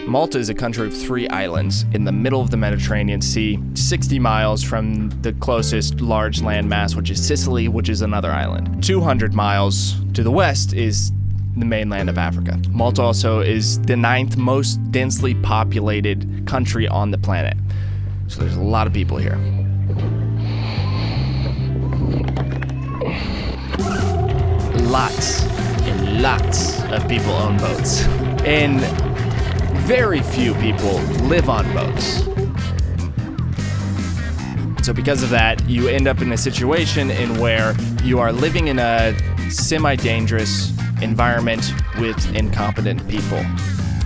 Malta is a country of 3 islands in the middle of the Mediterranean Sea, 60 miles from the closest large landmass, which is Sicily, which is another island. 200 miles to the west is the mainland of Africa. Malta also is the 9th most densely populated country on the planet. So there's a lot of people here. Lots and lots of people own boats. And very few people live on boats. So because of that, you end up in a situation in where you are living in a semi-dangerous environment with incompetent people.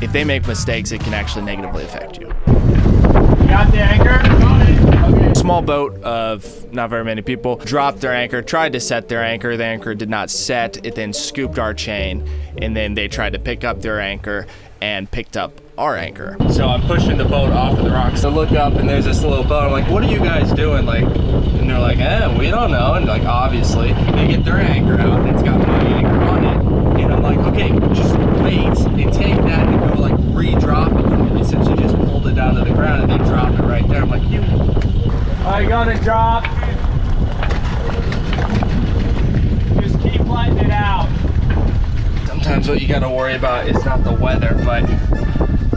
If they make mistakes, it can actually negatively affect you. You got the anchor? Got it. Okay. Small boat of not very many people dropped their anchor, tried to set their anchor. The anchor did not set. It then scooped our chain, and then they tried to pick up their anchor and picked up our anchor. So I'm pushing the boat off of the rocks. I look up and there's this little boat. I'm like, what are you guys doing? Like, and they're like, we don't know. And like, obviously, they get their anchor out and it's got my anchor on it. And I'm like, okay, just wait and take that and go like re-drop it for me, since you just pulled it down to the ground and they dropped it right there. I'm like, I got it dropped. Just keep letting it out. Sometimes what you gotta worry about is not the weather, but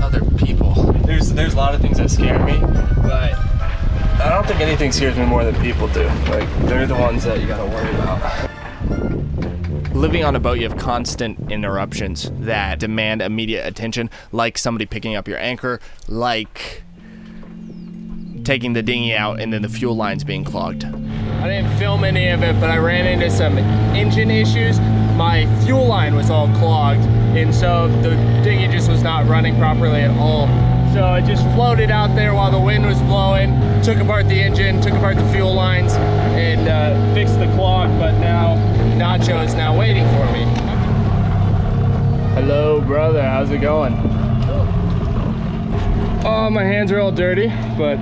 other people. There's a lot of things that scare me, but I don't think anything scares me more than people do. Like, they're the ones that you gotta worry about. Living on a boat, you have constant interruptions that demand immediate attention, like somebody picking up your anchor, like taking the dinghy out and then the fuel lines being clogged. I didn't film any of it, but I ran into some engine issues. My fuel line was all clogged, and so the dinghy just was not running properly at all. So I just floated out there while the wind was blowing, took apart the engine, took apart the fuel lines, and fixed the clog, but now Nacho is now waiting for me. Hello, brother, how's it going? Oh, my hands are all dirty, but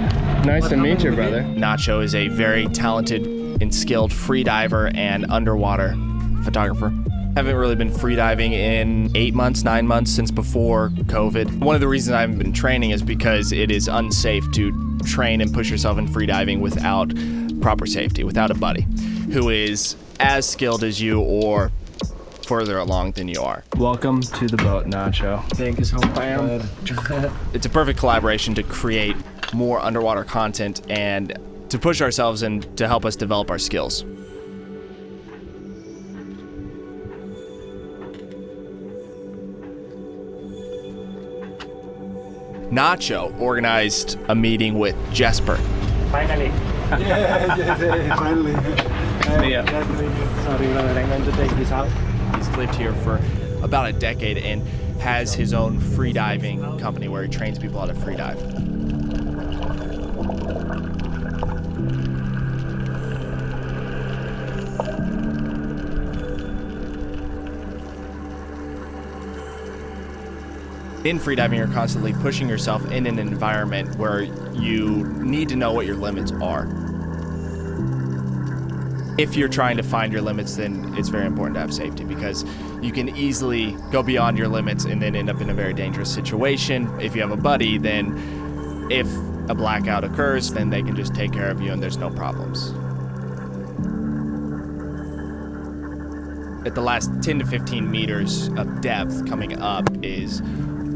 nice to meet you, brother. Nacho is a very talented and skilled freediver and underwater photographer. Haven't really been freediving in 8 months, 9 months since before COVID. One of the reasons I haven't been training is because it is unsafe to train and push yourself in freediving without proper safety, without a buddy who is as skilled as you or further along than you are. Welcome to the boat, Nacho. Thank you so much. It's a perfect collaboration to create more underwater content and to push ourselves and to help us develop our skills. Nacho organized a meeting with Jesper. Finally. Yes, finally. Yeah. Sorry, brother, I'm going to take this out. He's lived here for about a decade and has his own freediving company where he trains people how to freedive. In freediving, you're constantly pushing yourself in an environment where you need to know what your limits are. If you're trying to find your limits, then it's very important to have safety, because you can easily go beyond your limits and then end up in a very dangerous situation. If you have a buddy, then if a blackout occurs, then they can just take care of you and there's no problems. At the last 10 to 15 meters of depth coming up is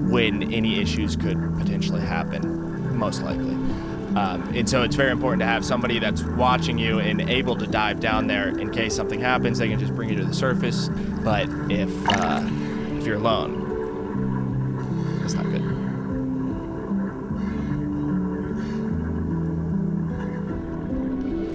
when any issues could potentially happen, most likely. And so it's very important to have somebody that's watching you and able to dive down there in case something happens. They can just bring you to the surface. But if you're alone, that's not good.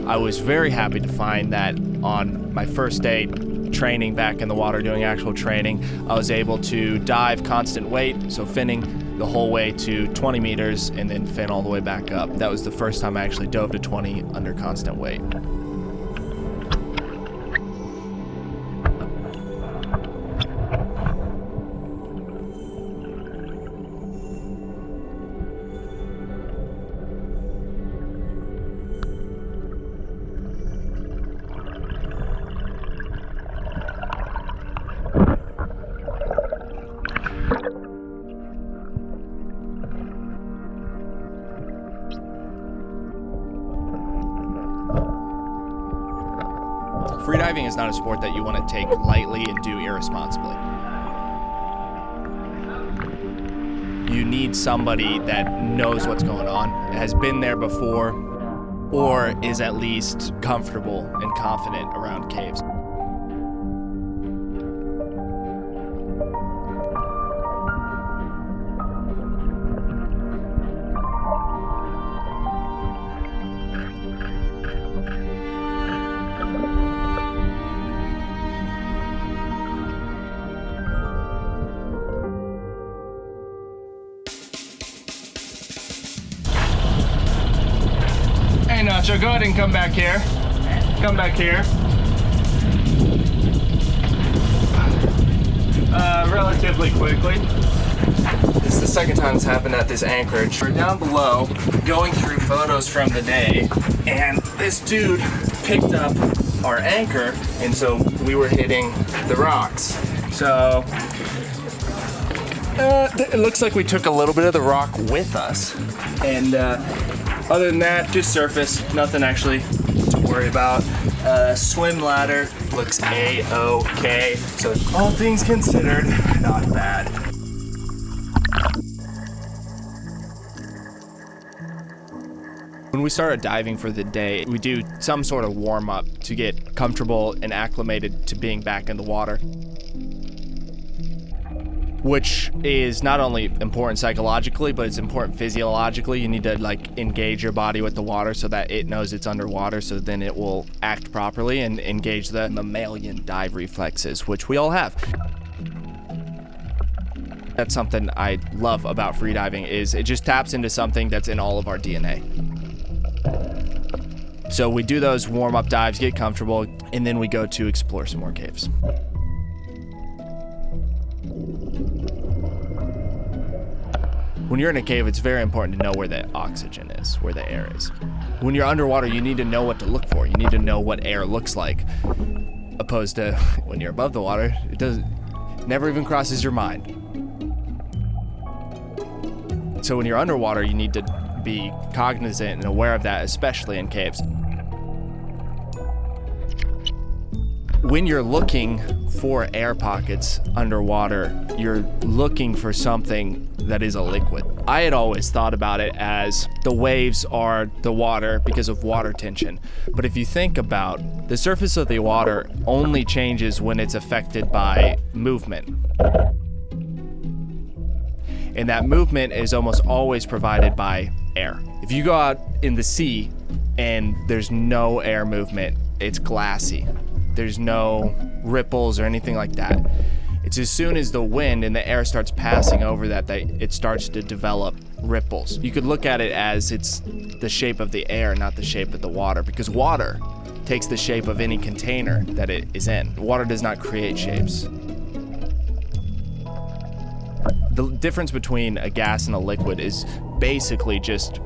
I was very happy to find that on my first day training back in the water, doing actual training, I was able to dive constant weight, so finning the whole way to 20 meters and then fin all the way back up. That was the first time I actually dove to 20 under constant weight. Freediving is not a sport that you want to take lightly and do irresponsibly. You need somebody that knows what's going on, has been there before, or is at least comfortable and confident around caves. Hey Nacho, go ahead and come back here. Come back here. Relatively quickly. This is the second time it's happened at this anchorage. We're down below, going through photos from the day, and this dude picked up our anchor, and so we were hitting the rocks. So, it looks like we took a little bit of the rock with us. And other than that, just surface, nothing actually to worry about. Swim ladder looks A-OK. So all things considered, not bad. When we started diving for the day, we do some sort of warm-up to get comfortable and acclimated to being back in the water, which is not only important psychologically, but it's important physiologically. You need to engage your body with the water so that it knows it's underwater, so then it will act properly and engage the mammalian dive reflexes, which we all have. That's something I love about freediving, is it just taps into something that's in all of our DNA. So we do those warm-up dives, get comfortable, and then we go to explore some more caves. When you're in a cave, it's very important to know where the oxygen is, where the air is. When you're underwater, you need to know what to look for. You need to know what air looks like, opposed to when you're above the water, never even crosses your mind. So when you're underwater, you need to be cognizant and aware of that, especially in caves. When you're looking for air pockets underwater, you're looking for something that is a liquid. I had always thought about it as the waves are the water because of water tension. But if you think about the surface of the water only changes when it's affected by movement. And that movement is almost always provided by air. If you go out in the sea and there's no air movement, it's glassy. There's no ripples or anything like that. It's as soon as the wind and the air starts passing over that it starts to develop ripples. You could look at it as it's the shape of the air, not the shape of the water, because water takes the shape of any container that it is in. Water does not create shapes. The difference between a gas and a liquid is basically just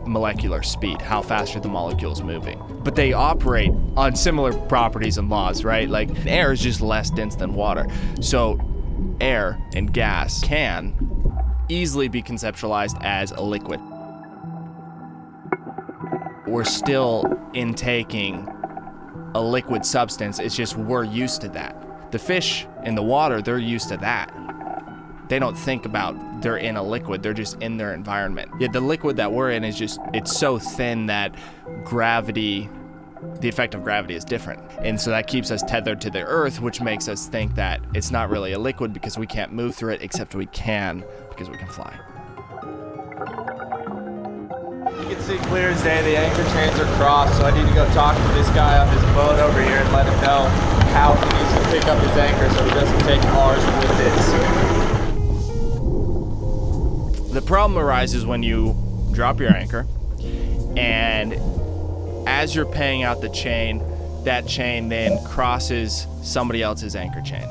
molecular speed, how fast are the molecules moving. But they operate on similar properties and laws, right? Like air is just less dense than water. So air and gas can easily be conceptualized as a liquid. We're still intaking a liquid substance, it's just we're used to that. The fish in the water, they're used to that. They don't think about they're in a liquid, they're just in their environment. Yet the liquid that we're in is just, it's so thin that gravity, the effect of gravity is different. And so that keeps us tethered to the earth, which makes us think that it's not really a liquid because we can't move through it, except we can because we can fly. You can see clear as day, the anchor chains are crossed, so I need to go talk to this guy on his boat over here and let him know how he needs to pick up his anchor so he doesn't take ours with it. The problem arises when you drop your anchor, and as you're paying out the chain, that chain then crosses somebody else's anchor chain.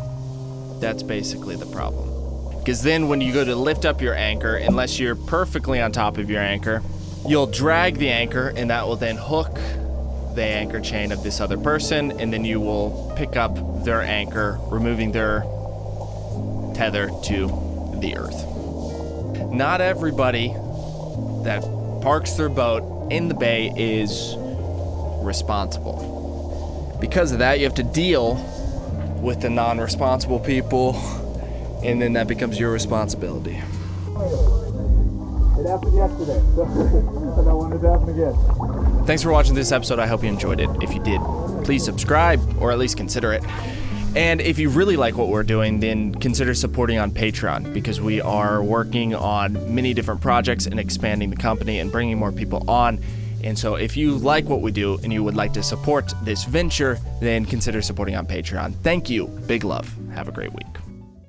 That's basically the problem. Because then when you go to lift up your anchor, unless you're perfectly on top of your anchor, you'll drag the anchor, and that will then hook the anchor chain of this other person, and then you will pick up their anchor, removing their tether to the earth. Not everybody that parks their boat in the bay is responsible. because of that, you have to deal with the non-responsible people, and then that becomes your responsibility. It happened yesterday, so I don't want it to happen again. Thanks for watching this episode. I hope you enjoyed it. If you did, please subscribe, or at least consider it. And if you really like what we're doing, then consider supporting on Patreon, because we are working on many different projects and expanding the company and bringing more people on. And so if you like what we do and you would like to support this venture, then consider supporting on Patreon. Thank you. Big love. Have a great week.